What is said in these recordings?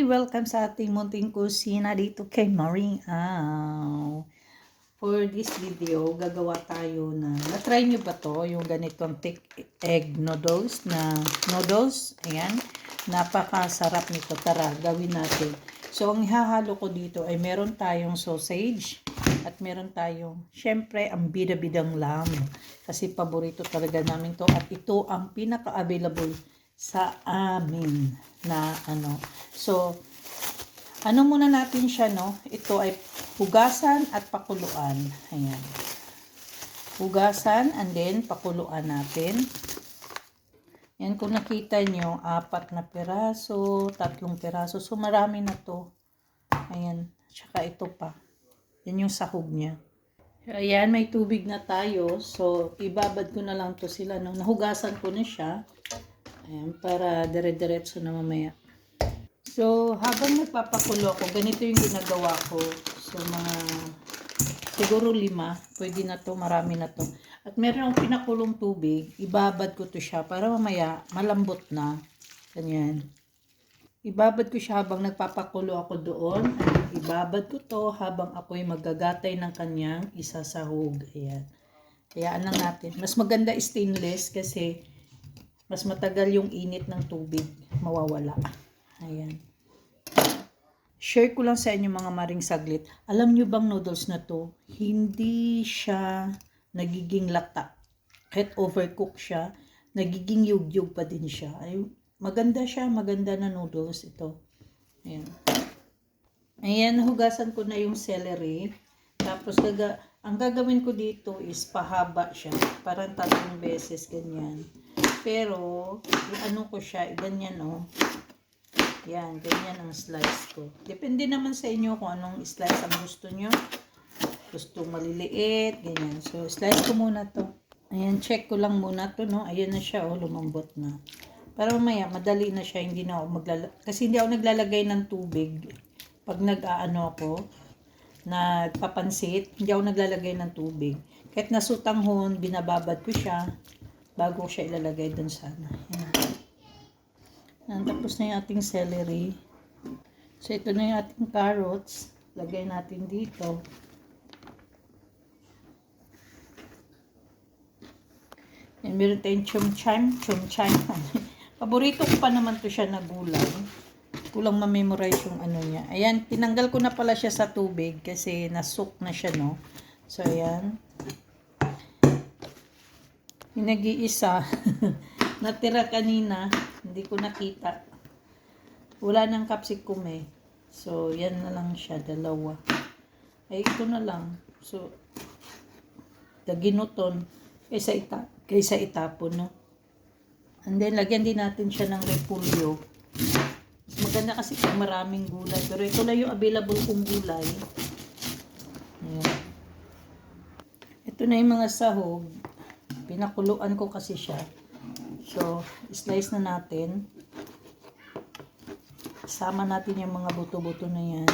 Hi! Welcome sa ating munting kusina dito kay Maring Au. For this video, gagawa tayo na, na-try nyo ba to? Yung ganitong thick egg noodles na noodles. Ayan. Napakasarap nito. Tara, gawin natin. So, ang ihahalo ko dito ay meron tayong sausage at meron tayong, syempre, ang bida-bidang lamb. Kasi paborito talaga namin to at ito ang pinaka-available sa amin na ano. So, ano muna natin siya, no? Ito ay hugasan at pakuluan. Ayan. Hugasan and then pakuluan natin. Yan, kung nakita nyo, 4 na piraso, 3 piraso. So, marami na to. Ayan. Tsaka ito pa. Yan yung sahog niya. Ayan, may tubig na tayo. So, ibabad ko na lang to sila, no? Nahugasan ko na siya. Ayan, para dire-diretso na mamaya. So, habang nagpapakulo ako, ganito yung ginagawa ko. So, mga siguro 5. Pwede na to, marami na to. At meron akong pinakulong tubig. Ibabad ko to siya para mamaya malambot na. Ganyan. Ibabad ko siya habang nagpapakulo ako doon. At ibabad ko to habang ako'y magagatay ng kanyang isasahog. Ayan. Hayaan lang natin. Mas maganda stainless kasi mas matagal yung init ng tubig mawawala. Ayan. Share ko lang sa inyo mga maring saglit. Alam nyo bang noodles na to, hindi siya nagiging lata. Kahit overcook siya, nagiging yugyug pa din siya. Ay, maganda siya, maganda na noodles ito. Ayan. Ayan, hugasan ko na yung celery. Tapos, ang gagawin ko dito is pahaba siya. Parang 3 beses, ganyan. Pero, ano ko siya, ganyan, oh. Yan, ganyan ang slice ko. Depende naman sa inyo kung anong slice ang gusto nyo. Gusto maliliit, ganyan. So, slice ko muna to. Ayan, check ko lang muna to, no. Ayan na siya, oh, lumambot na. Para mamaya, madali na siya. Hindi na ako kasi hindi ako naglalagay ng tubig. Pag nag-aano ako, nagpapansit, hindi ako naglalagay ng tubig. Kahit nasutanghon, binababad ko siya bago ko siya ilalagay dun sana. Ayan. Tapos na yung ating celery. So, ito na yung ating carrots. Lagay natin dito. Yan, meron tayong chum-cham. Paborito ko pa naman to siya na gulay. Kulang ma-memorize yung ano niya. Ayan, tinanggal ko na pala siya sa tubig kasi nasuk na siya, no? So, ayan. Yung nag-iisa. Natira kanina. Hindi ko nakita. Wala nang capsicum eh. So, yan na lang siya. 2. Ay, ito na lang. So, ginuton. Kaysa itapon, no? And then, lagyan din natin siya ng repolyo. Maganda kasi kung maraming gulay. Pero ito na yung available kong gulay. Ayan. Ito na yung mga sahog. Pinakuluan ko kasi siya. So, slice na natin. Sama natin yung mga buto-buto na yan.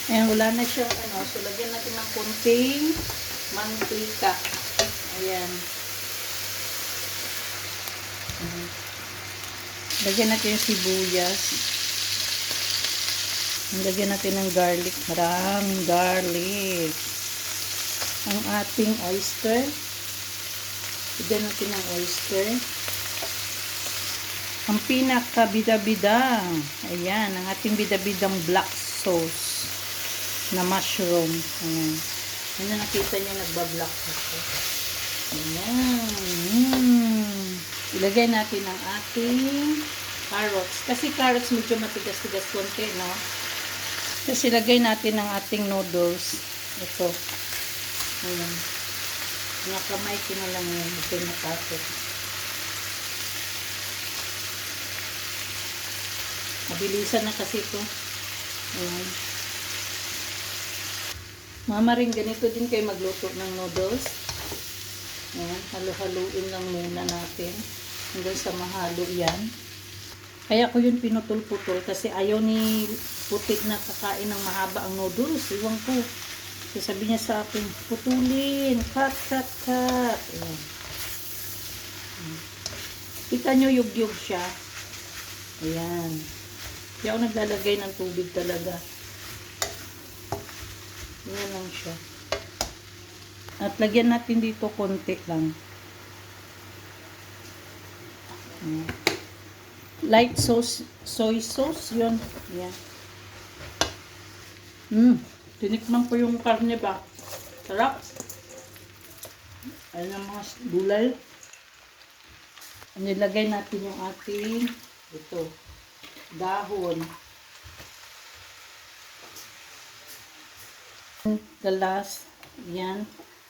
Ayan, wala na siya. So, lagyan natin ng konting mantika. Ayan. Lagyan natin yung sibuyas. Lagyan natin ng garlic. Maraming garlic. Ang ating oyster. Lagyan natin ng oyster. Ang pinaka-bida-bida. Ayan, ang ating bida-bidang black sauce na mushroom. Ayan. Ayan na nakita niyo nagba-black sauce. Ayan. Ilagay natin ang ating carrots. Kasi carrots medyo matigas-tigas konti, no? Tapos ilagay natin ang ating noodles. Ito. Ayan. Nakamay ko na lang yun. Ito yung natakot. Mabilisan na kasi ito. Ayan. Mama rin, ganito din kayo magluto ng noodles. Ayan. Halo-haluin lang muna natin. Hanggang sa mahalo yan. Kaya ko yun pinutol-putol. Kasi ayaw ni putik na kakain ng mahaba ang noodles. Iwan ko. Sabi niya sa akin, putulin, cut. Ayan. Kita nyo, yug-yug siya. Ayan. Hindi ako naglalagay ng tubig talaga. Ayan lang siya. At lagyan natin dito konti lang. Light sauce, soy sauce, yun. Ayan. Tinikman ko yung karne ba? Sarap. Ayan ang mga gulay. Nilagay natin yung ating ito, dahon. Galas. Ayan.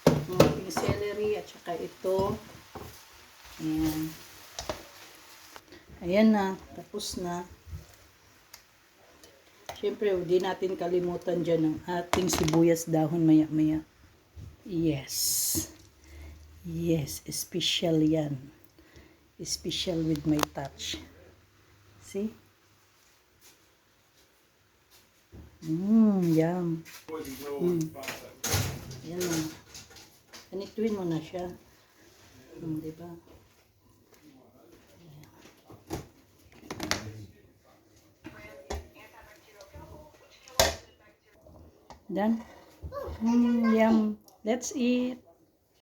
Yung ating celery at saka ito. Ayan. Ayan na. Tapos na. Siyempre, hindi natin kalimutan dyan ang ating sibuyas dahon maya-maya. Yes. Yes, special yan. Special with my touch. See? Yum. Yan na. Ganituin mo na siya. Diba? Done? Yum. Let's eat.